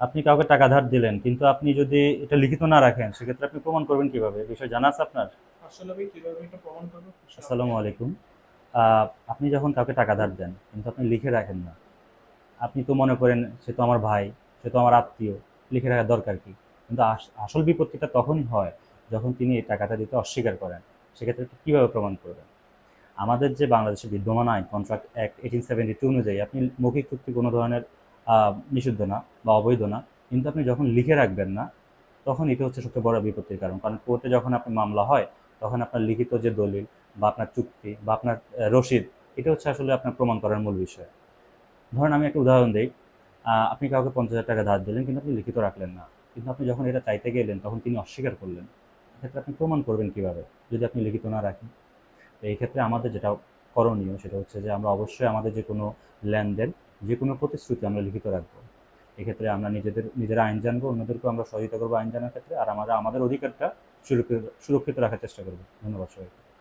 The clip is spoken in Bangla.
আপনি কাউকে টাকা ধার দিলেন, কিন্তু আপনি যদি এটা লিখিত না রাখেন, সেক্ষেত্রে আপনি প্রমাণ করবেন কিভাবে? এই বিষয়ে জানা আছে আপনার? আসলে আমি কিভাবে এটা প্রমাণ করবো বিষয়ে আমাকে আসসালামু একটু আলাইকুম। আপনি যখন কাউকে টাকা ধার দেন, কিন্তু আপনি লিখে রাখেন না। আপনি তো মনে করেন সে তো আমার ভাই, সে তো আমার আত্মীয়, লিখে রাখার দরকার কি? কিন্তু আসল বিপত্তিটা তখনই হয় যখন তিনি এই টাকাটা দিতে অস্বীকার করেন। সেক্ষেত্রে আপনি কীভাবে প্রমাণ করবেন? আমাদের যে বাংলাদেশে বিদ্যমান আইন কন্ট্রাক্ট অ্যাক্ট 1872 অনুযায়ী আপনি মৌখিক চুক্তি কোনো ধরনের নিষিদ্ধ না বা অবৈধ না। কিন্তু আপনি যখন লিখে রাখবেন না, তখন এটা হচ্ছে সবচেয়ে বড় বিপত্তির কারণ। কারণ কোর্টে যখন আপনার মামলা হয়, তখন আপনার লিখিত যে দলিল বা আপনার চুক্তি বা আপনার রসিদ, এটা হচ্ছে আসলে আপনার প্রমাণ করার মূল বিষয়। ধরেন আমি একটা উদাহরণ দেই। আপনি কাউকে 50,000 টাকা ধার দিলেন, কিন্তু আপনি লিখিত রাখলেন না। কিন্তু আপনি যখন এটা চাইতে গেলেন, তখন তিনি অস্বীকার করলেন। এক্ষেত্রে আপনি প্রমাণ করবেন কিভাবে, যদি আপনি লিখিত না রাখেন? তো এই ক্ষেত্রে আমাদের যেটা করণীয়, সেটা হচ্ছে যে আমরা অবশ্যই আমাদের যে কোনো লেনদেন, যে কোনো প্রতিশ্রুতি আমরা লিখিত রাখবো। এক্ষেত্রে আমরা নিজেরা আইন জানবো, অন্যদেরকেও আমরা সহযোগিতা করবো আইন জানার ক্ষেত্রে, আর আমরা আমাদের অধিকারটা সুরক্ষিত রাখার চেষ্টা করবো। ধন্যবাদ সবাইকে।